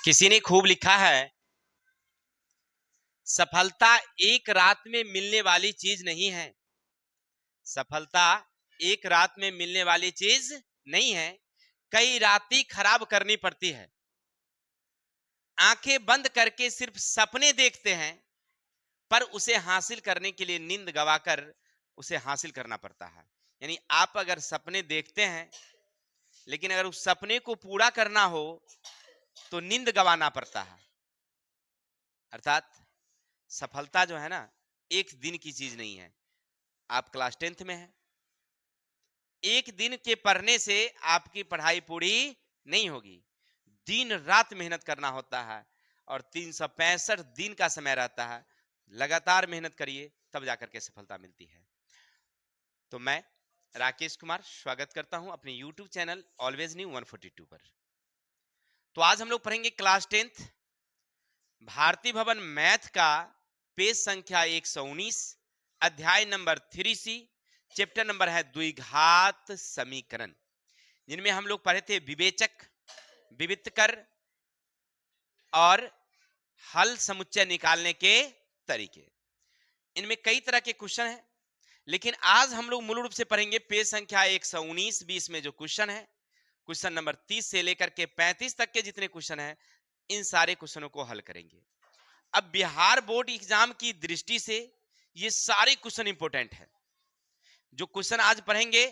किसी ने खूब लिखा है, सफलता एक रात में मिलने वाली चीज नहीं है। सफलता एक रात में मिलने वाली चीज नहीं है, कई रातें खराब करनी पड़ती है। आंखें बंद करके सिर्फ सपने देखते हैं, पर उसे हासिल करने के लिए नींद गवाकर उसे हासिल करना पड़ता है। यानी आप अगर सपने देखते हैं, लेकिन अगर उस सपने को पूरा करना हो तो नींद गवाना पड़ता है। अर्थात सफलता जो है ना, एक दिन की चीज नहीं है। आप क्लास 10th में हैं, एक दिन के पढ़ने से आपकी पढ़ाई पूरी नहीं होगी। दिन रात मेहनत करना होता है और 365 दिन का समय रहता है। लगातार मेहनत करिए, तब जाकर के सफलता मिलती है। तो मैं राकेश कुमार स्वागत करता हूं अपने YouTube चैनल ऑलवेज न्यू 142 पर। तो आज हम लोग पढ़ेंगे क्लास 10th भारतीय भवन मैथ का पेज संख्या 119, अध्याय नंबर 3C, चैप्टर नंबर है द्विघात समीकरण, जिनमें हम लोग पढ़े थे विवेचक, विविक्तर और हल समुच्चय निकालने के तरीके। इनमें कई तरह के क्वेश्चन हैं, लेकिन आज हम लोग मूल रूप से पढ़ेंगे पेज संख्या 119-20 में जो क्वेश्चन है, क्वेश्चन नंबर 30 से लेकर के 35 तक के जितने क्वेश्चन हैं, इन सारे क्वेश्चनों को हल करेंगे। अब बिहार बोर्ड एग्जाम की दृष्टि से ये सारे क्वेश्चन इंपॉर्टेंट है। जो क्वेश्चन आज पढ़ेंगे,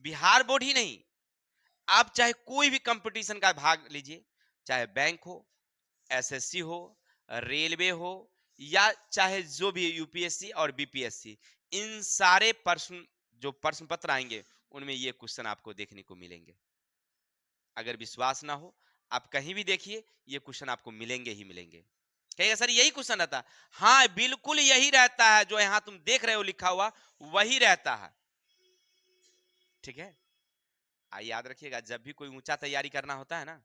बिहार बोर्ड ही नहीं, आप चाहे कोई भी कंपटीशन का भाग लीजिए, चाहे बैंक हो, एसएससी हो, रेलवे हो, या चाहे जो भी यूपीएससी और बीपीएससी, इन सारे प्रश्न पत्र आएंगे, उनमें ये क्वेश्चन आपको देखने को मिलेंगे। अगर विश्वास ना हो, आप कहीं भी देखिए, ये क्वेश्चन आपको मिलेंगे ही मिलेंगे। कहेगा सर यही क्वेश्चन रहता? हाँ, बिल्कुल यही रहता है। जो यहां तुम देख रहे हो लिखा हुआ, वही रहता है। ठीक है, याद रखिएगा, जब भी कोई ऊंचा तैयारी करना होता है ना,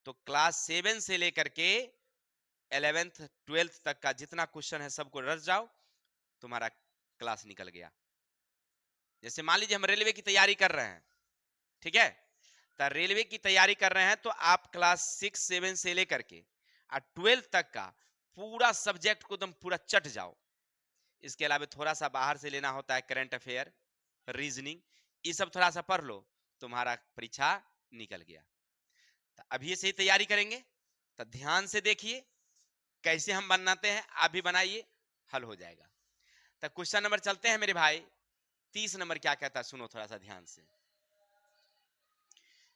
तो क्लास 7 से लेकर के 11th 12th तक का जितना क्वेश्चन है सबको रट जाओ, तुम्हारा क्लास निकल गया। जैसे मान लीजिए हम रेलवे की तैयारी कर रहे हैं, ठीक है, तो रेलवे की तैयारी कर रहे हैं तो आप क्लास 6-7 से लेकर के 12th तक का पूरा सब्जेक्ट को एकदम पूरा चट जाओ। इसके अलावा थोड़ा सा बाहर से लेना होता है, करंट अफेयर, रीजनिंग, ये सब थोड़ा सा पढ़ लो, तुम्हारा परीक्षा निकल गया। तो अभी से ही तैयारी करेंगे, तो ध्यान से देखिए कैसे हम बनाते हैं, आप भी बनाइए, हल हो जाएगा। तो क्वेश्चन नंबर चलते हैं मेरे भाई। 30 नंबर क्या कहता है, सुनो थोड़ा सा ध्यान से।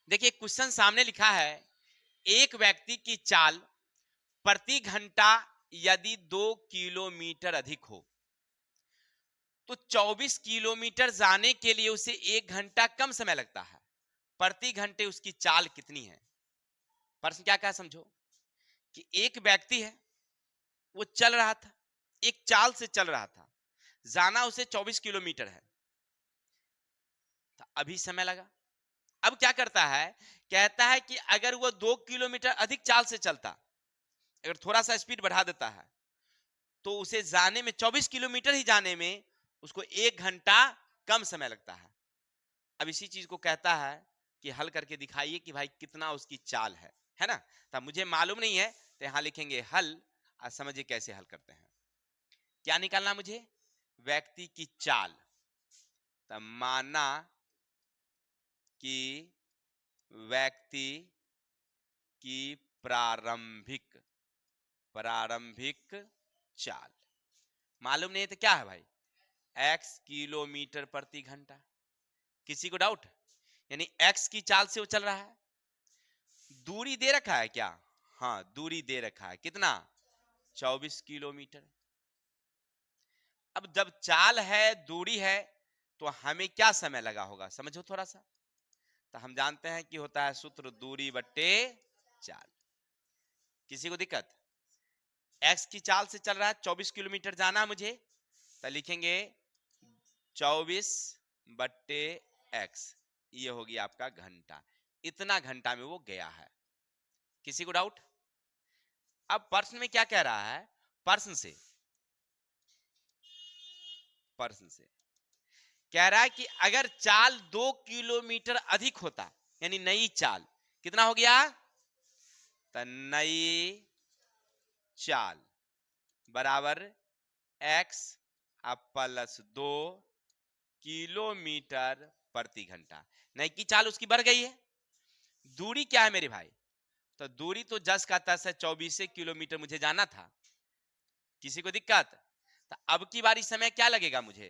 देखिए क्वेश्चन सामने लिखा है, एक व्यक्ति की चाल प्रति घंटा यदि 2 किलोमीटर अधिक हो, तो 24 किलोमीटर जाने के लिए उसे 1 घंटा कम समय लगता है। प्रति घंटे उसकी चाल कितनी है? प्रश्न क्या क्या समझो कि एक व्यक्ति है, वो चल रहा था, एक चाल से चल रहा था, जाना उसे 24 किलोमीटर है, तो अभी समय लगा। अब क्या करता है, कहता है कि अगर वो 2 किलोमीटर अधिक चाल से चलता, अगर थोड़ा सा स्पीड बढ़ा देता है, तो उसे जाने में 24 किलोमीटर ही जाने में उसको 1 घंटा कम समय लगता है। अब इसी चीज को कहता है कि हल करके दिखाइए कि भाई कितना उसकी चाल है ना। तो मुझे मालूम नहीं है, तो यहां लिखेंगे हल, और समझिए कैसे हल करते हैं। क्या निकालना मुझे? व्यक्ति की चाल। तो माना कि व्यक्ति की प्रारंभिक चाल मालूम नहीं है, तो क्या है भाई? x किलोमीटर प्रति घंटा। किसी को डाउट? यानी x की चाल से वो चल रहा है। दूरी दे रखा है क्या? हाँ, दूरी दे रखा है। कितना? 24 किलोमीटर। अब जब चाल है, दूरी है, तो हमें क्या समय लगा होगा, समझो थोड़ा सा। तो हम जानते हैं कि होता है सूत्र दूरी बट्टे चाल। किसी को दिक्कत? x की चाल से चल रहा है, 24 किलोमीटर जाना मुझे, तो लिखेंगे 24 बट्टे x, ये होगी आपका घंटा। इतना घंटा में वो गया है। किसी को डाउट? अब प्रश्न में क्या कह रहा है? प्रश्न से कह रहा है कि अगर चाल 2 किलोमीटर अधिक होता, यानी नई चाल, कितना हो गया? तो नई चाल बराबर x प्लस 2 किलोमीटर प्रति घंटा। नई की चाल उसकी बढ़ गई है। दूरी क्या है मेरे भाई? तो दूरी तो जस का तस है, 24 किलोमीटर मुझे जाना था। किसी को दिक्कत? तो अब की बारी समय क्या लगेगा मुझे?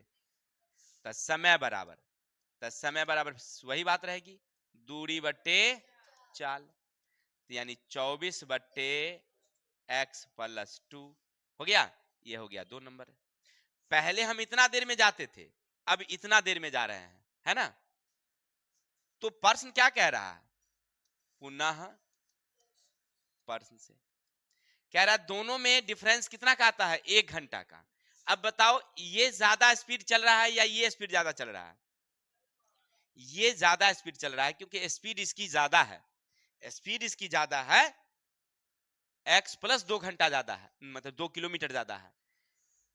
तो समय बराबर वही बात रहेगी, दूरी बट्टे चाल, यानी 24 बट्टे x प्लस 2 हो गया। ये हो गया 2 नंबर। पहले हम इतना देर में जाते थे, अब इतना देर में जा रहे हैं, है ना? तो प्रश्न क्या कह रहा है? पुनः प्रश्न से कह रहा है दोनों में डिफरेंस कितना का आता है? 1 घंटा का। अब बताओ ये ज्यादा स्पीड चल रहा है या ये स्पीड ज्यादा चल रहा है? ये ज्यादा स्पीड चल रहा है, क्योंकि स्पीड इसकी ज्यादा है। स्पीड इसकी ज्यादा है, x प्लस 2 घंटा ज्यादा है, मतलब 2 किलोमीटर ज्यादा है।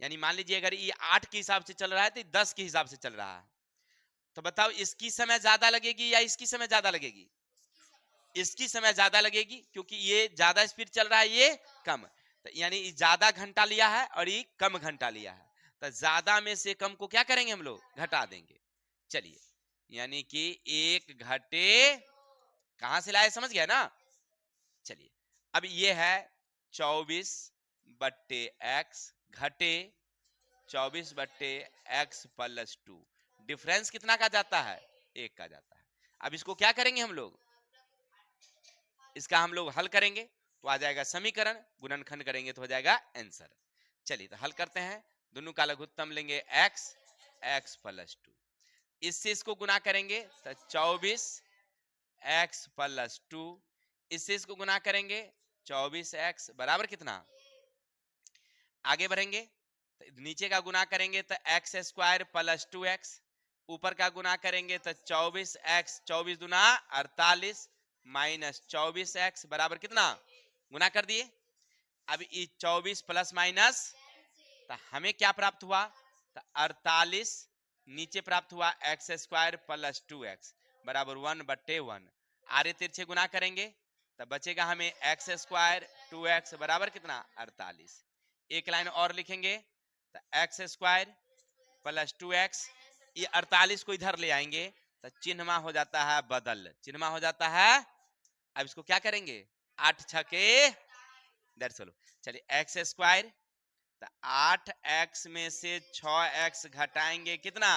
यानी मान लीजिए अगर ये 8 के हिसाब से चल रहा है तो 10 के हिसाब से चल रहा है। तो बताओ इसकी समय ज्यादा लगेगी या इसकी समय ज्यादा लगेगी? इसकी समय ज्यादा लगेगी, क्योंकि ये ज्यादा स्पीड चल रहा है, ये कम। तो यानी ज्यादा घंटा लिया है और ये कम घंटा लिया है। तो ज्यादा में से कम को क्या करेंगे हम लोग? घटा देंगे। चलिए, यानी कि 1 घटे, कहां से लाए समझ गया ना? चलिए, अब ये है 24 बट्टे x घटे 24 बट्टे x प्लस 2। डिफरेंस कितना का जाता है? 1 का जाता है। अब इसको क्या करेंगे हम लोग? इसका हम लोग हल करेंगे तो आ जाएगा समीकरण, गुणनखंड करेंगे तो हो जाएगा आंसर। चलिए तो हल करते हैं। दोनों का लघुत्तम लेंगे x प्लस 2, इससे इसको गुना करेंगे तो 24 x प्लस 2, इससे इसको गुना करेंगे 24x बराबर कितना? आगे बढ़ेंगे तो नीचे का गुना करेंगे तो x स्क्वायर प्लस 2x, ऊपर का गुना करेंगे तो 24x, 24 दुना 48 माइनस 24x बराबर कितना? गुना कर दिए। अब ये 24 प्लस माइनस, तो हमें क्या प्राप्त हुआ? तो 48 नीचे प्राप्त हुआ x स्क्वायर प्लस 2x बराबर 1/1। आरे तिरछे गुना करेंगे तो बचेगा हमें x स्क्वायर 2x बराबर कितना? 48। एक लाइन और लिखेंगे तो x स्क्वायर प्लस 2x, ये 48 को इधर ले आएंगे तो चिन्हमा हो जाता है बदल, चिन्हमा हो जाता है। अब इसको क्या करेंगे? 8 छके 16। चलिए x स्क्वायर, तो 8x में से 6x घटाएंगे कितना?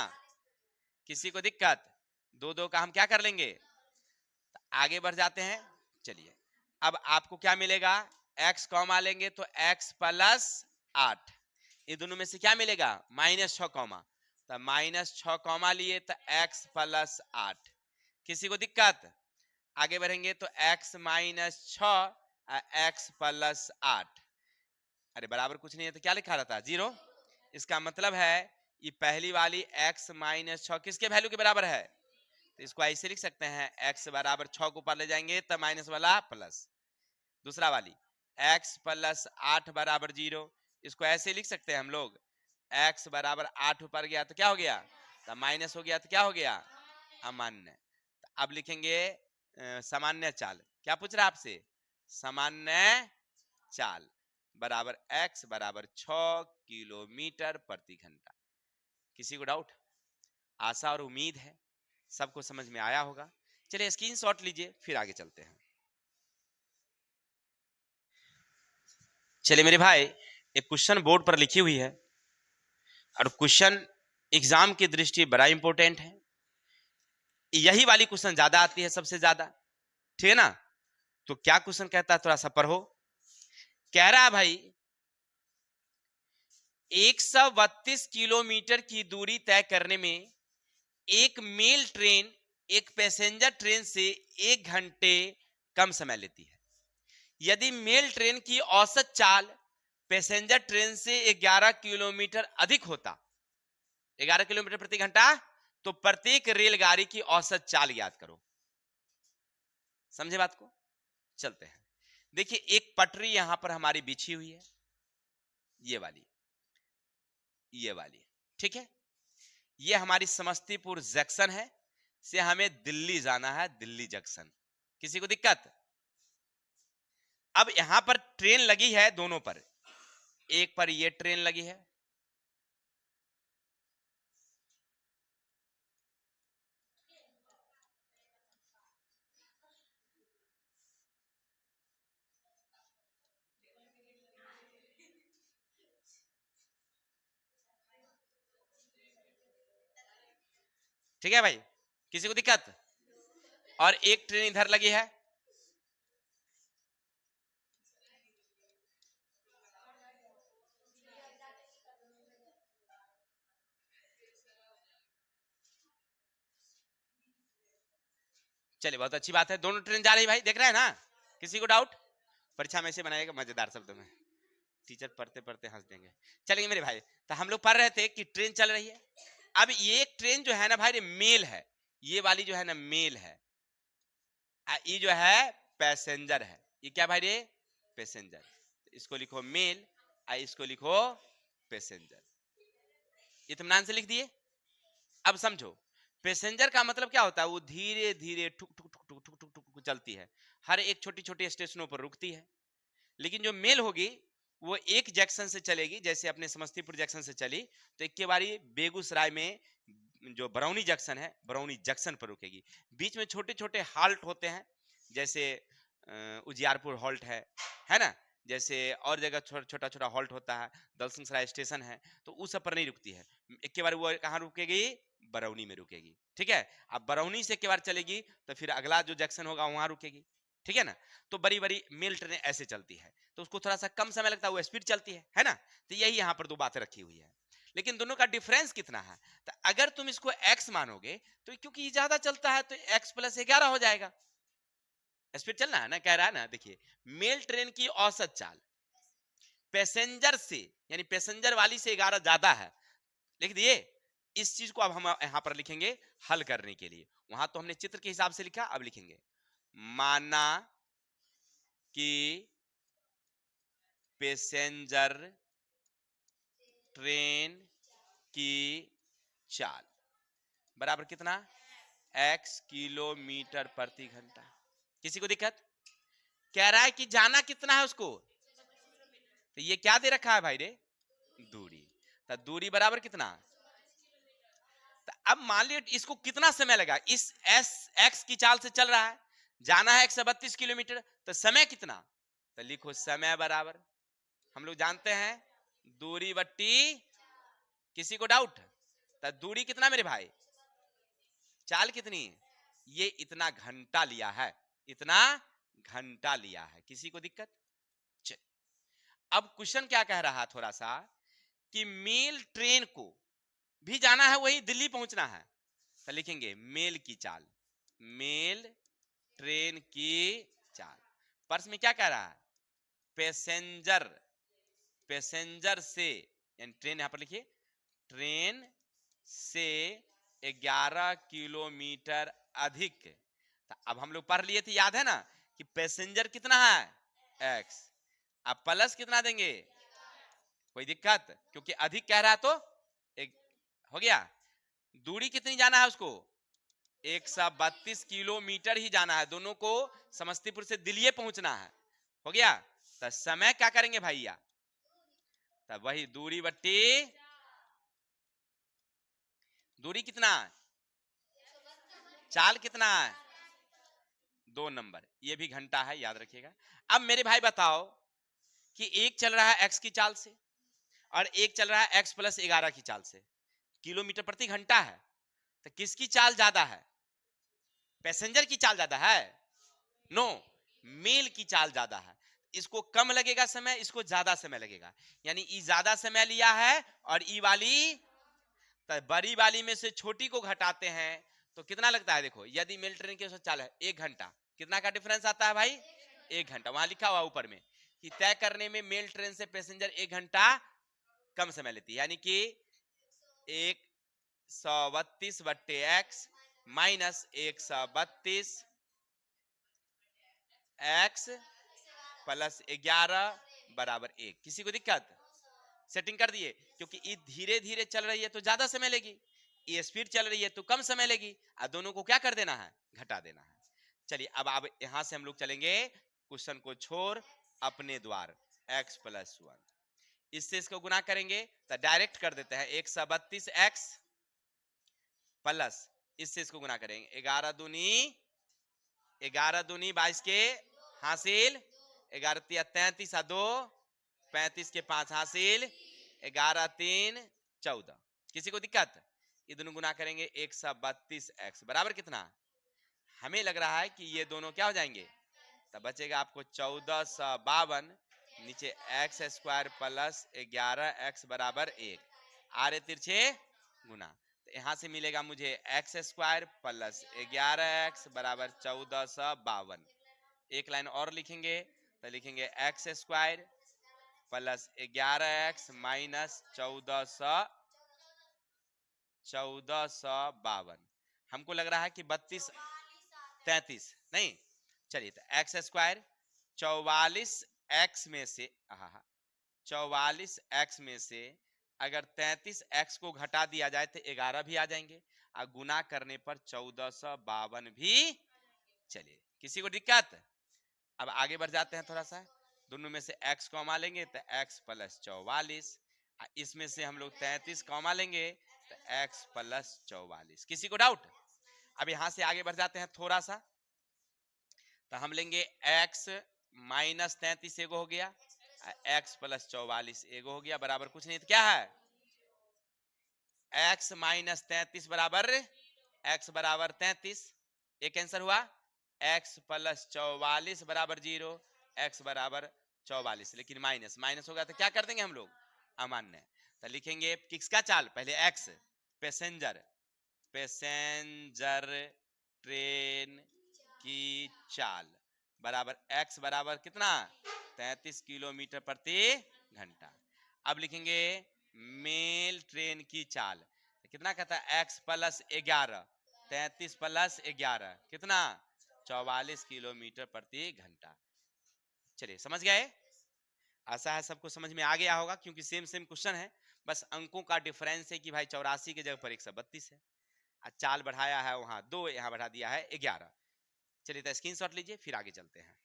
किसी को दिक्कत? 2 का हम क्या कर लेंगे? तो आगे बढ़ जाते हैं। चलिए, अब आपको क्या मिलेगा? x कॉमा लेंगे तो x प्लस 8, ये दोनों में से क्या मिलेगा? -6 कॉमा, तो -6 कॉमा लिए तो x प्लस 8। किसी को दिक्कत? आगे बढ़ेंगे तो x माइनस 6 x प्लस 8, अरे बराबर कुछ नहीं है तो क्या लिखा रहता है? 0। इसका मतलब है ये पहली वाली x माइनस 6 किसके वैल्यू के बराबर है? तो इसको ऐसे लिख सकते हैं, x बराबर 6 को ऊपर ले जाएंगे तो माइनस वाला प्लस। दूसरा वाली x प्लस 8 बराबर 0, इसको ऐसे लिख सकते हैं हम लोग, x बराबर 8 ऊपर गया तो क्या हो गया? तो माइनस हो गया तो क्या हो गया? अमान्य। अब लिखेंगे सामान्य चाल। क्या पूछ रहा है आपसे? सामान्य चाल बराबर x बराबर 6 किलोमीटर प्रति घंटा। किसी को डाउट? आशा और उम्मीद है सबको समझ में आया होगा। चलिए स्क्रीनशॉट लीजिए, फिर आगे चलते हैं। चलिए मेरे भाई, एक क्वेश्चन बोर्ड पर लिखी हुई है और क्वेश्चन एग्जाम की दृष्टि बड़ा इंपॉर्टेंट है। यही वाली क्वेश्चन ज्यादा आती है, सबसे ज्यादा, ठीक है ना? तो क्या क्वेश्चन कहता है, थोड़ा सा पढ़ो। कह रहा है भाई 132 किलोमीटर की दूरी तय करने में एक मेल ट्रेन एक पैसेंजर ट्रेन से 1 घंटे कम समय लेती है। यदि मेल ट्रेन की औसत चाल पैसेंजर ट्रेन से 11 किलोमीटर अधिक होता, 11 किलोमीटर प्रति घंटा, तो प्रत्येक रेलगाड़ी की औसत चाल याद करो। समझे बात को? चलते हैं। देखिए एक पटरी यहां पर हमारी बिछी हुई है, ये वाली, ठीक है? ये हमारी समस्तीपुर जंक्शन है, से हमें दिल्ली जाना है, दिल्ली जंक्शन। किसी को दिक्कत? अब यहां पर ट्रेन लगी है दोनों पर, एक पर ये ट्रेन लगी है, ठीक है भाई, किसी को दिक्कत? और एक ट्रेन इधर लगी है, चलिए बहुत अच्छी बात है, दोनों ट्रेन जा रही भाई, देख रहे हैं ना, किसी को डाउट? परीक्षा में से बनाएगा मजेदार शब्द में, टीचर पढ़ते पढ़ते हंस देंगे। चलेंगे मेरे भाई, तो हम लोग पढ़ रहे थे कि ट्रेन चल रही है। अब ये ट्रेन जो है ना भाई, मेल है, ये वाली जो है ना मेल है, ये जो है पैसेंजर है। ये क्या भाई रे? पैसेंजर। इसको लिखो मेल, इसको लिखो पैसेंजर। इत्मीनान से लिख दिए। अब समझो, पैसेंजर का मतलब क्या होता है? वो धीरे धीरे ठुक ठुक ठुक ठुक ठुक ठुक ठुक चलती है, हर एक छोटी छोटी स्टेशनों पर रुकती है। लेकिन जो मेल होगी वो एक जंक्शन से चलेगी, जैसे अपने समस्तीपुर जंक्शन से चली तो एक के बारी बेगूसराय में जो बरौनी जंक्शन है, बरौनी जंक्शन पर रुकेगी। बीच में छोटे छोटे हाल्ट होते हैं, जैसे उजियारपुर हॉल्ट है ना, जैसे और जगह छोटा छोटा हॉल्ट होता है, दलसिंह सराय स्टेशन है, तो उस सब पर नहीं रुकती है। एक के बार वो कहाँ रुकेगी? बरौनी में रुकेगी, ठीक है। अब बरौनी से एक के बार चलेगी तो फिर अगला जो जंक्शन होगा वहां रुकेगी, ठीक है ना। तो बड़ी बड़ी मेल ट्रेनें ऐसे चलती है, तो उसको थोड़ा सा कम समय लगता है, वो स्पीड चलती है ना। तो यही यहाँ पर दो बातें रखी हुई है, लेकिन दोनों का डिफरेंस कितना है? तो अगर तुम इसको x मानोगे तो क्योंकि ये ज्यादा चलता है तो x प्लस 11 हो जाएगा। स्पीड चलना है ना, कह रहा है ना। देखिए, मेल ट्रेन की औसत चाल पैसेंजर से, यानी पैसेंजर वाली से 11 ज्यादा है, लिख दिए। इस चीज को अब हम यहां पर लिखेंगे हल करने के लिए। वहां तो हमने चित्र के हिसाब से लिखा, अब लिखेंगे माना कि पैसेंजर ट्रेन की चाल बराबर कितना? x किलोमीटर प्रति घंटा। किसी को दिक्कत? कह रहा है कि जाना कितना है उसको, तो ये क्या दे रखा है भाई रे? दूरी। तो दूरी बराबर कितना? तो अब मान लियो इसको कितना समय लगा, इस एस एक्स की चाल से चल रहा है, जाना है 132 किलोमीटर, तो समय कितना? तो लिखो समय बराबर, हम लोग जानते हैं दूरी बट्टी। किसी को डाउट? तो दूरी कितना मेरे भाई? चाल कितनी? ये इतना घंटा लिया है, इतना घंटा लिया है। किसी को दिक्कत? चल, अब क्वेश्चन क्या कह रहा थोड़ा सा, कि मेल ट्रेन को भी जाना है, वही दिल्ली पहुंचना है, तो लिखेंगे मेल की चाल, मेल ट्रेन की चाल। प्रश्न में क्या कह रहा है? पैसेंजर, पैसेंजर से, यानी ट्रेन यहां पर लिखिए, ट्रेन से 11 किलोमीटर अधिक। तो अब हम लोग पढ़ लिए थे, याद है ना, कि पैसेंजर कितना है? x। अब प्लस कितना देंगे? कोई दिक्कत? क्योंकि अधिक कह रहा है तो एक हो गया। दूरी कितनी जाना है उसको? 132 किलोमीटर ही जाना है, दोनों को समस्तीपुर से दिल्ली पहुंचना है, हो गया। तो समय क्या करेंगे भैया? तब वही दूरी बट्टी, दूरी कितना, चाल कितना है? 2 नंबर, ये भी घंटा है, याद रखिएगा। अब मेरे भाई बताओ कि एक चल रहा है x की चाल से और एक चल रहा है x प्लस 11 की चाल से, किलोमीटर प्रति घंटा है, तो किसकी चाल ज्यादा है? पैसेंजर की चाल ज्यादा है? नो, मेल की चाल ज्यादा है। इसको कम लगेगा समय, इसको ज्यादा समय लगेगा, यानी ई ज्यादा समय लिया है और ई वाली, तो बड़ी वाली में से छोटी को घटाते हैं तो कितना लगता है? देखो, यदि मेल ट्रेन की औसत चाल है 1 घंटा, कितना का डिफरेंस आता है भाई? 1 घंटा। वहां लिखा हुआ ऊपर में कि तय करने में मेल ट्रेन से पैसेंजर 1 घंटा कम समय लेती है, यानी कि 132 बट्टे एक्स माइनस 132 एक्स प्लस 11 बराबर 1। किसी को दिक्कत? सेटिंग कर दिए, क्योंकि ये धीरे धीरे चल रही है तो ज्यादा समय लेगी, ये स्पीड चल रही है तो कम समय लेगी, और दोनों को क्या कर देना है? घटा देना है। चलिए अब यहां से हम लोग चलेंगे क्वेश्चन को छोड़ अपने द्वार x+1। इससे इसको गुना करेंगे तो डायरेक्ट कर देते हैं 132x प्लस इससे इसको गुना करेंगे 11 दूनी 22 के हासिल 11 तिया 33 आ 2 35 के 5 हासिल 11 3 14। किसी को दिक्कत? ये दोनों गुना करेंगे 132x बराबर कितना? हमें लग रहा है कि ये दोनों क्या हो जाएंगे, तब बचेगा आपको 1452 नीचे x² प्लस 11x बराबर 1 आरे तिरछे गुना, तो यहां से मिलेगा मुझे x² प्लस 11x बराबर 1452। एक लाइन और लिखेंगे तो लिखेंगे x² प्लस 11x माइनस 1452। हमको लग रहा है कि 32 33 नहीं, चलिए तो x² 44x में से 44x में से अगर 33x को घटा दिया जाए तो 11 भी आ जाएंगे और गुना करने पर 1452 भी। चलिए किसी को दिक्कत? अब आगे बढ़ जाते हैं थोड़ा सा, दोनों में से x कॉमा लेंगे तो x प्लस 44, इसमें से हम लोग 33 कॉमा लेंगे तो x प्लस 44। किसी को डाउट? अब यहां से आगे बढ़ जाते हैं थोड़ा सा, तो हम लेंगे x माइनस 33 एगो हो गया, x प्लस 44 एगो हो गया, बराबर कुछ नहीं तो क्या है x माइनस 33 बराबर x बराबर 33। एक आंसर हुआ x प्लस 44 बराबर 0, x बराबर 44, लेकिन माइनस माइनस होगा तो क्या कर देंगे हम लोग अमान्य। तो लिखेंगे किसका चाल, पहले x पैसेंजर ट्रेन की चाल बराबर x बराबर कितना 33 किलोमीटर प्रति घंटा। अब लिखेंगे मेल ट्रेन की चाल, तो कितना कहता है x प्लस 11, 33 प्लस 11 कितना 44 किलोमीटर प्रति घंटा। चलिए समझ गए? आशा है सबको समझ में आ गया होगा, क्योंकि सेम सेम क्वेश्चन है, बस अंकों का डिफरेंस है कि भाई 84 की जगह पर 132 है, चाल बढ़ाया है वहां 2, यहां बढ़ा दिया है 11। चलिए तो स्क्रीनशॉट लीजिए फिर आगे चलते हैं।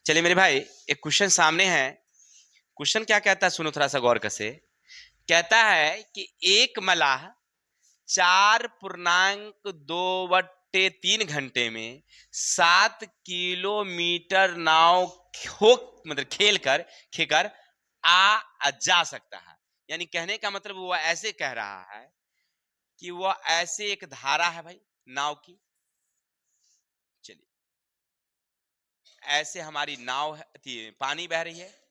चलिए मेरे भाई एक क्वेश्चन सामने है, क्वेश्चन क्या कहता है सुनो थोड़ा सा गौर से। कहता है कि एक मलाह 4.2/3 घंटे में 7 किलोमीटर नाव मतलब खेकर आ जा सकता है। यानी कहने का मतलब वो ऐसे कह रहा है कि वो ऐसे एक धारा है भाई नाव की, चलिए ऐसे हमारी नाव है, पानी बह रही है,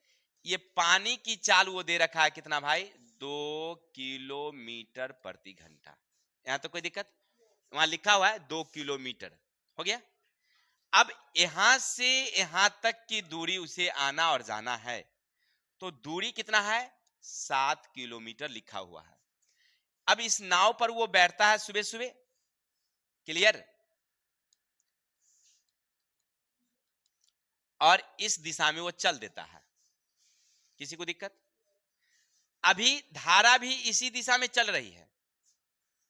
ये पानी की चाल वो दे रखा है कितना भाई 2 किलोमीटर प्रति घंटा। यहां तो कोई दिक्कत? वहां लिखा हुआ है 2 किलोमीटर हो गया। अब यहां से यहां तक की दूरी उसे आना और जाना है, तो दूरी कितना है 7 किलोमीटर लिखा हुआ है। अब इस नाव पर वो बैठता है सुबह सुबह, क्लियर, और इस दिशा में वो चल देता है। किसी को दिक्कत? अभी धारा भी इसी दिशा में चल रही है,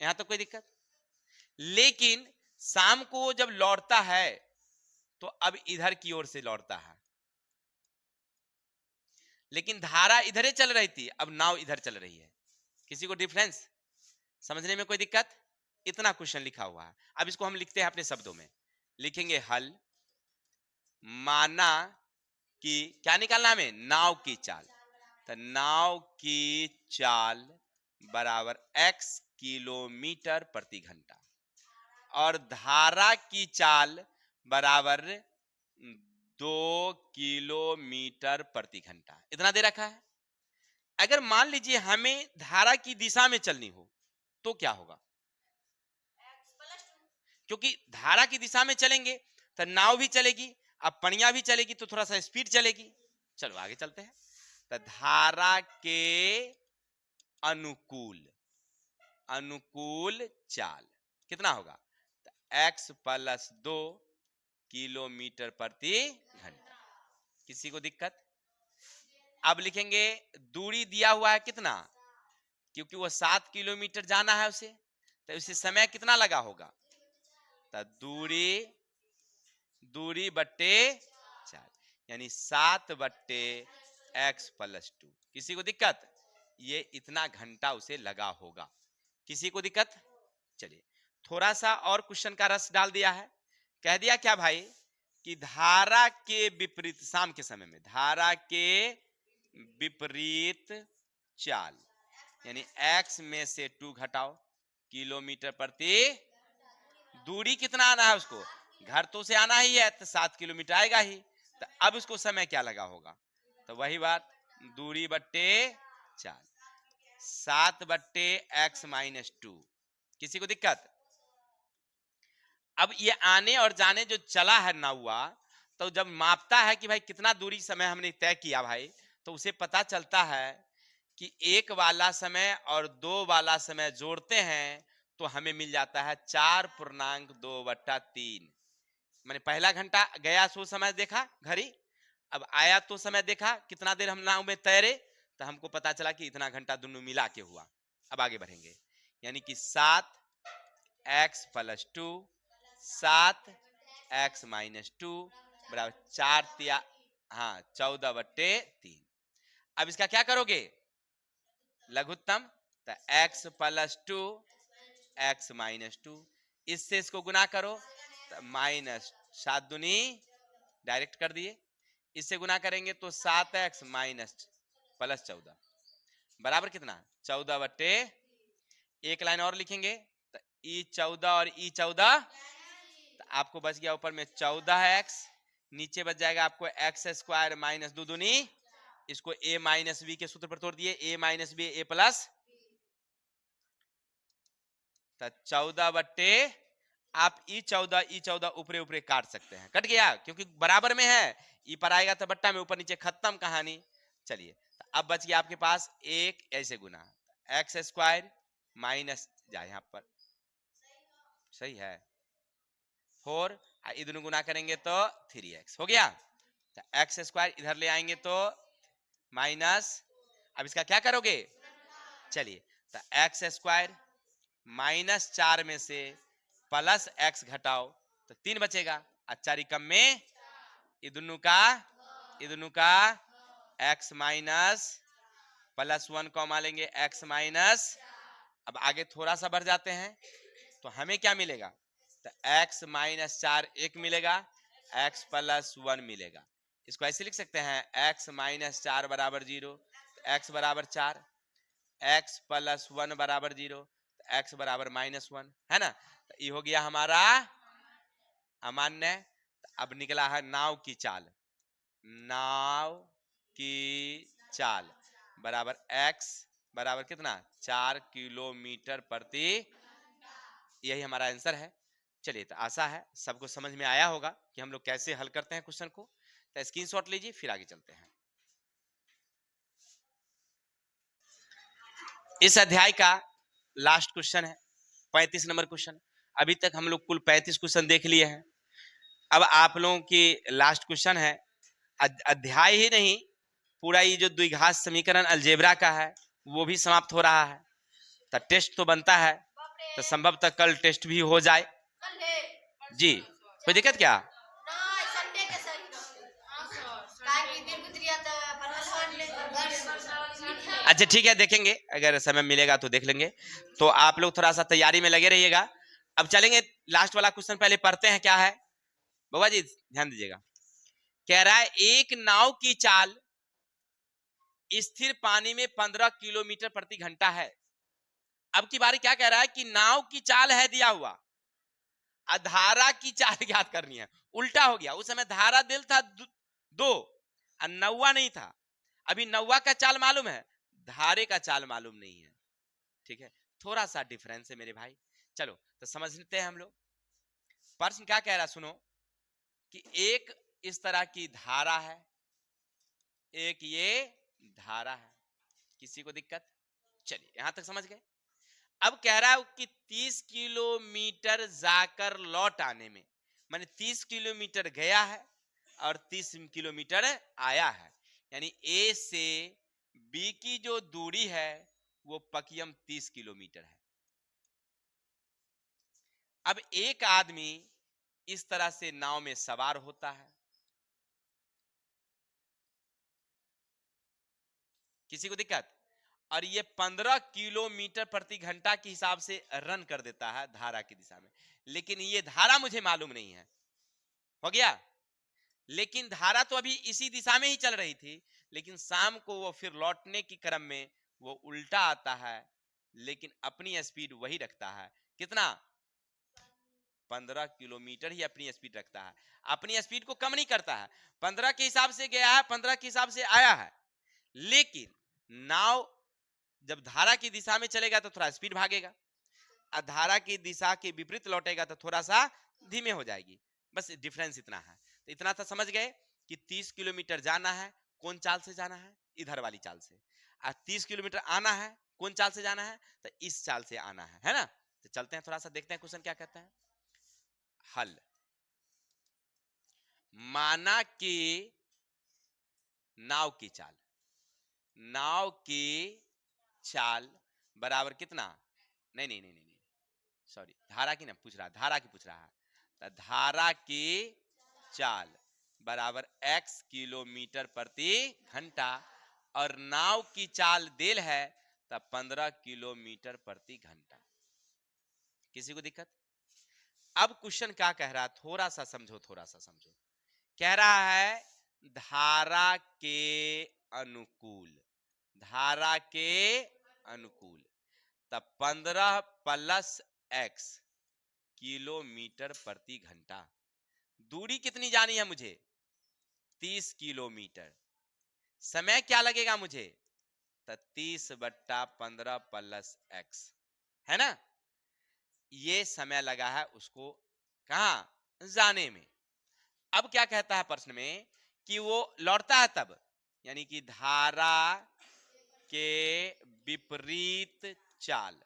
यहां तो कोई दिक्कत, लेकिन शाम को जब लौटता है तो अब इधर की ओर से लौटता है, लेकिन धारा इधर ही चल रही थी, अब नाव इधर चल रही है। किसी को डिफरेंस समझने में कोई दिक्कत? इतना क्वेश्चन लिखा हुआ है। अब इसको हम लिखते हैं अपने शब्दों में, लिखेंगे हल, माना कि क्या निकालना हमें नाव की चाल, तो नाव की चाल बराबर x किलोमीटर प्रति घंटा और धारा की चाल बराबर 2 किलोमीटर प्रति घंटा, इतना दे रखा है। अगर मान लीजिए हमें धारा की दिशा में चलनी हो तो क्या होगा, क्योंकि धारा की दिशा में चलेंगे तो नाव भी चलेगी, अब पनिया भी चलेगी तो थोड़ा सा स्पीड चलेगी। चलो आगे चलते हैं। तो धारा के अनुकूल चाल कितना होगा तो x प्लस 2 किलोमीटर प्रति घंटा। किसी को दिक्कत? अब लिखेंगे दूरी दिया हुआ है कितना, क्योंकि वो 7 किलोमीटर जाना है उसे, तो उसे समय कितना लगा होगा, तो दूरी बट्टे 4, यानी 7/x+2। किसी को दिक्कत? ये इतना घंटा उसे लगा होगा। किसी को दिक्कत? चलिए थोड़ा सा और क्वेश्चन का रस डाल दिया है। कह दिया क्या भाई कि धारा के विपरीत, शाम के समय में धारा के विपरीत चाल, यानी x में से 2 घटाओ, किलोमीटर प्रति, दूरी कितना आना है उसको, घर तो से आना ही है तो 7 किलोमीटर आएगा ही, तो अब उसको समय क्या लगा होगा, तो वही बात, दूरी बट्टे 4, 7/x-2। किसी को दिक्कत? अब ये आने और जाने जो चला है नौवा, तो जब मापता है कि भाई कितना दूरी समय हमने तय किया भाई, तो उसे पता चलता है कि 1 वाला समय और 2 वाला समय जोड़ते हैं तो हमें मिल जाता है 4.2/3। मैंने पहला घंटा गया सो समय देखा घड़ी, अब आया तो समय देखा कितना देर हम नाव में तैरे, तो हमको पता चला कि इतना घंटा दोनों मिला के हुआ। अब आगे बढ़ेंगे, यानी कि 7x+2, 7x-2 बराबर 14/3। अब इसका क्या करोगे, लघुत्तम, तो x+2 x-2, इससे इसको गुना करो तो -7 दूनी, डायरेक्ट कर दिए, इससे गुना करेंगे तो 7x -+14 बराबर कितना, 14/, एक लाइन और लिखेंगे तो E14 और E14, तो आपको बच गया ऊपर में 14x, नीचे बच जाएगा आपको x² - 2 दूनी, इसको a - b के सूत्र पर तोड़ दिए, a - b a प्लस, तो 14/, आप E14 ऊपरे ऊपरे काट सकते हैं, कट गया क्योंकि बराबर में है, ई पर आएगा तो बट्टा में, ऊपर नीचे खत्म कहानी। चलिए तो अब बच गया आपके पास एक, ऐसे गुना x² माइनस जाए यहाँ पर, सही है 4, इधर गुना करेंगे तो 3x हो गया, तो x² इधर ले आएंगे तो माइनस, अब इसका क्या करोगे, चलिए तो x² -4 में से प्लस x घटाओ तो 3 बचेगा, 4 कम में इदनु का x -+1 कॉमा लेंगे x माइनस, अब आगे थोड़ा सा बढ़ जाते हैं तो हमें क्या मिलेगा, तो x -4 1 मिलेगा, x +1 मिलेगा। इसको ऐसे लिख सकते हैं x -4 बराबर 0, x बराबर 4, x +1 बराबर 0, x बराबर -1, है ना, तो ये हो गया हमारा अमान्य। अब निकला है नाव की चाल, नाव की चाल बराबर x बराबर कितना, 4 किलोमीटर प्रति, यही हमारा आंसर है। चलिए तो आशा है सबको समझ में आया होगा कि हम लोग कैसे हल करते हैं क्वेश्चन को, तो स्क्रीनशॉट लीजिए फिर आगे चलते हैं। इस अध्याय का लास्ट क्वेश्चन है 35 नंबर क्वेश्चन। अभी तक हम लोग कुल 35 क्वेश्चन देख लिए हैं। अब आप लोगों की लास्ट क्वेश्चन है, अध्याय ही नहीं पूरा ये जो द्विघात समीकरण अलजेब्रा का है वो भी समाप्त हो रहा है, तो टेस्ट तो बनता है, तो संभवतः कल टेस्ट भी हो जाए। जी कोई दिक्कत क्या, अच्छा ठीक है देखेंगे, अगर समय मिलेगा तो देख लेंगे। तो आप लोग थोड़ा सा तैयारी में लगे रहिएगा। अब चलेंगे लास्ट वाला क्वेश्चन पहले पढ़ते हैं, क्या है बाबा जी ध्यान दीजिएगा। कह रहा है एक नाव की चाल स्थिर पानी में 15 किलोमीटर प्रति घंटा है। अब की बारी क्या कह रहा है कि नाव की चाल है दिया हुआ, धारा की चाल ज्ञात करनी है। उल्टा हो गया, उस समय धारा दिल था 2 और नौवा नहीं था। अभी नौवा का चाल मालूम है, धारे का चाल मालूम नहीं है। ठीक है, थोड़ा सा डिफरेंस है मेरे भाई। चलो तो समझते हैं हम लोग। प्रश्न क्या कह रहा सुनो, कि एक इस तरह की धारा है, एक ये धारा है, किसी को दिक्कत, चलिए यहां तक समझ गए। अब कह रहा है कि 30 किलोमीटर जाकर लौट आने में, माने 30 किलोमीटर गया है और 30 किलोमीटर आया है, यानी ए से बी की जो दूरी है वो पकियम 30 किलोमीटर है। अब एक आदमी इस तरह से नाव में सवार होता है। किसी को दिक्कत? और ये 15 किलोमीटर प्रति घंटा के हिसाब से रन कर देता है धारा की दिशा में, लेकिन ये धारा मुझे मालूम नहीं है। हो गया? लेकिन धारा तो अभी इसी दिशा में ही चल रही थी, लेकिन शाम को वो फिर लौटने की क्रम में वो उल्टा आता है, लेकिन अपनी स्पीड वही रखता है। कितना? 15 किलोमीटर ही अपनी स्पीड रखता है, अपनी स्पीड को कम नहीं करता है। 15 के हिसाब से गया है, 15 के हिसाब से आया है, लेकिन नाव जब धारा की दिशा में चलेगा तो थोड़ा स्पीड भागेगा, और धारा की दिशा के विपरीत लौटेगा तो थोड़ा सा धीमे हो जाएगी। बस डिफरेंस इतना है। तो इतना तो समझ गए कि 30 किलोमीटर जाना है, कौन चाल से जाना है? इधर वाली चाल से। और 30 किलोमीटर आना है, कौन चाल से जाना है? तो इस चाल से आना है ना? तो चलते हैं, थोड़ा सा देखते हैं क्वेश्चन क्या कहता है। हल। माना कि नाव की चाल, नाव की चाल बराबर कितना? नहीं नहीं नहीं नहीं, सॉरी, धारा की ना पूछ रहा, धारा की पूछ रहा है। तो धारा की चाल बराबर x किलोमीटर प्रति घंटा, और नाव की चाल देल है तब 15 किलोमीटर प्रति घंटा। किसी को दिक्कत? अब क्वेश्चन क्या कह रहा है, थोड़ा सा समझो, थोड़ा सा समझो। कह रहा है धारा के अनुकूल, धारा के अनुकूल, तब 15 प्लस x किलोमीटर प्रति घंटा। दूरी कितनी जानी है मुझे? 30 किलोमीटर। समय क्या लगेगा मुझे? तो 30/15 प्लस x, है ना? ये समय लगा है उसको कहां जाने में। अब क्या कहता है प्रश्न में कि वो लौटता है तब, यानी कि धारा के विपरीत चाल।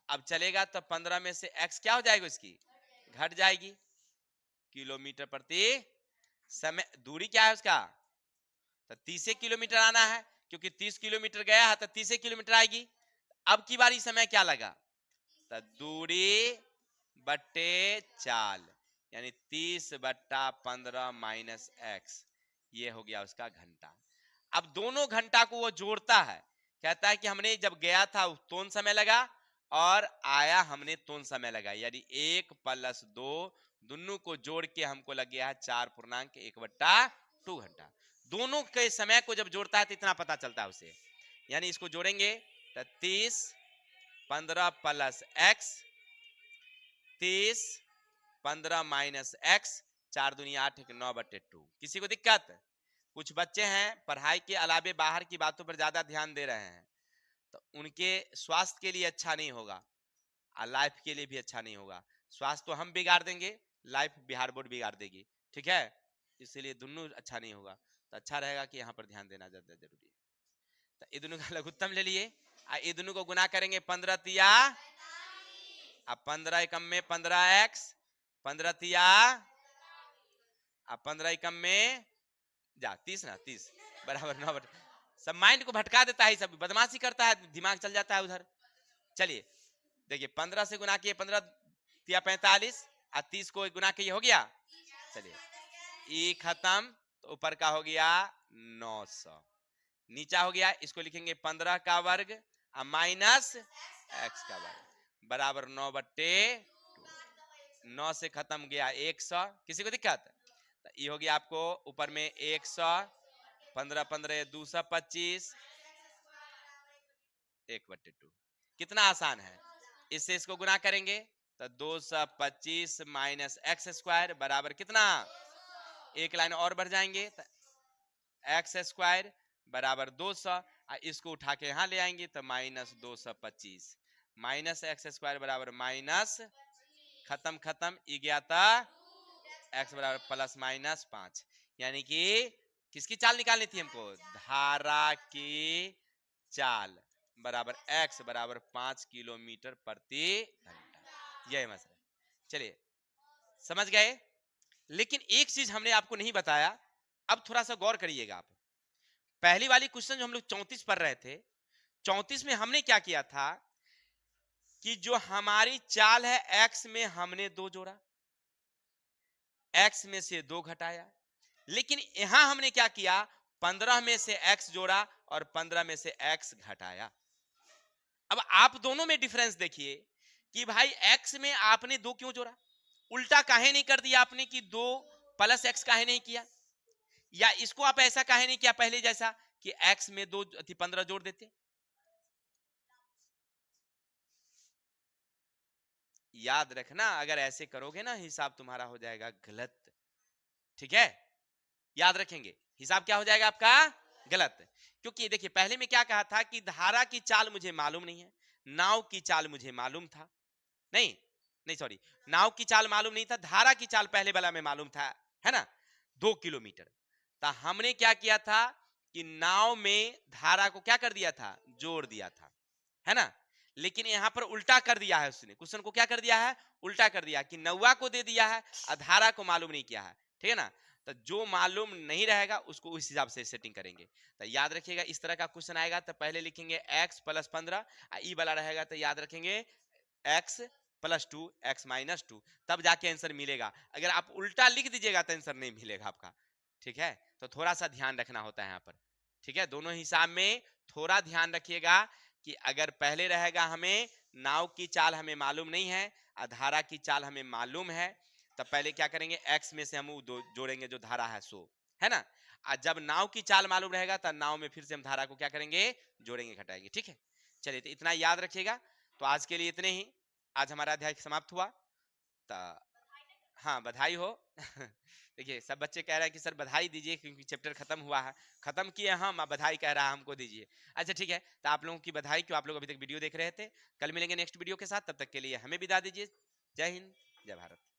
अब चलेगा तो 15 में से x क्या हो जाएगा? इसकी घट जाएगी, किलोमीटर प्रति समय। दूरी क्या है उसका? तो 30 किलोमीटर आना है, क्योंकि 30 किलोमीटर गया है तो 30 किलोमीटर आएगी। अब की बारी समय क्या लगा? तो दूरी बट्टे चाल, यानी 30/15 माइनस x, ये हो गया उसका घंटा। अब दोनों घंटा को वो जोड़ता है, कहता है कि हमने जब गया था तोन समय लगा और आया हमने तोन समय लगा, यानी 1 + 2 दोनों को जोड़ के हमको लग गया है 4.1/2 घंटा। दोनों के समय को जब जोड़ता है तो इतना पता चलता है उसे, यानी इसको जोड़ेंगे तो 30 15 प्लस x, 30 15 माइनस x, 4 दूनी 8 9/2। किसी को दिक्कत? कुछ बच्चे हैं पढ़ाई के अलावे बाहर की बातों पर ज्यादा ध्यान दे रहे हैं, तो उनके स्वास्थ्य के लिए अच्छा नहीं होगा और लाइफ के लिए भी अच्छा नहीं होगा। स्वास्थ्य तो हम बिगाड़ देंगे, लाइफ बिहार बोर्ड बिगाड़ देगी, ठीक है? इसलिए दोनों अच्छा नहीं होगा, तो अच्छा रहेगा कि यहाँ पर ध्यान देना ज्यादा जरूरी है। तो ये दोनों का लघुत्तम ले लिए, ये दोनों को गुना करेंगे 15 तिया, अब 15 एकम में 15x, 15 तिया, अब 15 एकम में जा 30 ना, 30 बराबर 9। सब माइंड को भटका देता है, सब बदमाशी करता है, दिमाग चल जाता है उधर। चलिए देखिए, 15 से गुना किए 15 तिया 45, और 30 को गुना किए हो गया। चलिए ई खत्म, तो ऊपर का हो गया 900, नीचा हो गया, इसको लिखेंगे 15 का वर्ग माइनस x का वर्ग बराबर 9/2। 9 से खत्म गया 100। किसी को दिक्कत? तो ये हो गया आपको ऊपर में 100, 15 15 225, 1/2। कितना आसान है। इससे इसको गुना करेंगे तो 225 माइनस एक्स स्क्वायर बराबर कितना? एक लाइन और बढ़ जाएंगे तो एक्स स्क्वायर बराबर 200, इसको उठा के यहां ले आएंगे तो माइनस 225 माइनस एक्स स्क्वायर बराबर माइनस, खत्म खत्म, ई गया था एक्स बराबर प्लस माइनस 5। यानी कि किसकी चाल निकालनी थी हमको? धारा की चाल बराबर x बराबर 5 किलोमीटर प्रति घंटा। यही मसला। चलिए समझ गए। लेकिन एक चीज हमने आपको नहीं बताया, अब थोड़ा सा गौर करिएगा आप। पहली वाली क्वेश्चन जो हम लोग 34 पढ़ रहे थे, 34 में हमने क्या किया था कि जो हमारी चाल है x में हमने 2 जोड़ा, x में से 2 घटाया। लेकिन यहां हमने क्या किया, 15 में से x जोड़ा और 15 में से x घटाया। अब आप दोनों में डिफरेंस देखिए कि भाई x में आपने 2 क्यों जोड़ा, उल्टा काहे नहीं कर दिया आपने कि 2 प्लस x काहे नहीं किया, या इसको आप ऐसा काहे नहीं किया पहले जैसा कि x में 2 15 जोड़ देते। याद रखना, अगर ऐसे करोगे ना हिसाब तुम्हारा हो जाएगा गलत। ठीक है, याद रखेंगे, हिसाब क्या हो जाएगा आपका, गलत। क्योंकि देखिए पहले में क्या कहा था कि धारा की चाल मुझे मालूम नहीं है, नाव की चाल मुझे मालूम था, नहीं नहीं सॉरी, नाव की चाल मालूम नहीं था, धारा की चाल पहले वाला में मालूम था, है ना, 2 किलोमीटर। तो हमने क्या किया था कि नाव में धारा को क्या कर दिया था, जोड़ दिया था, है ना। लेकिन यहां पर उल्टा कर दिया है, उसने क्वेश्चन को क्या कर दिया है, उल्टा कर दिया कि नौवा को दे दिया है और धारा को मालूम नहीं किया है। ठीक है ना, तो जो मालूम नहीं रहेगा उसको उस हिसाब से सेटिंग करेंगे। तो याद रखिएगा, इस तरह का क्वेश्चन आएगा तो पहले लिखेंगे x प्लस 15, ई वाला रहेगा तो याद रखेंगे x प्लस 2 x माइनस 2, तब जाके आंसर मिलेगा। अगर आप उल्टा लिख दीजिएगा तो आंसर नहीं मिलेगा आपका। ठीक है, तो थोड़ा सा ध्यान रखना होता है यहाँ पर। ठीक है, दोनों हिसाब में थोड़ा ध्यान रखिएगा कि अगर पहले रहेगा हमें नाव की चाल हमें मालूम नहीं है और धारा की चाल हमें मालूम है, तो पहले क्या करेंगे, x में से हम वो जोड़ेंगे जो धारा है सो, है ना। और जब नाव की चाल मालूम रहेगा तो नाव में फिर से हम धारा को क्या करेंगे, जोड़ेंगे घटाएंगे। ठीक है, चलिए तो इतना याद रखिएगा। तो आज के लिए इतने ही, आज हमारा अध्याय समाप्त हुआ। तो हाँ, बधाई हो। देखिए सब बच्चे कह रहे हैं कि सर बधाई दीजिए क्योंकि चैप्टर खत्म हुआ है, खत्म किए हम, अब बधाई कह रहा है हमको दीजिए। अच्छा ठीक है, तो आप लोगों की बधाई, क्यों आप लोग अभी तक वीडियो देख रहे थे। कल मिलेंगे नेक्स्ट वीडियो के साथ, तब तक के लिए हमें विदा दीजिए। जय हिंद, जय भारत।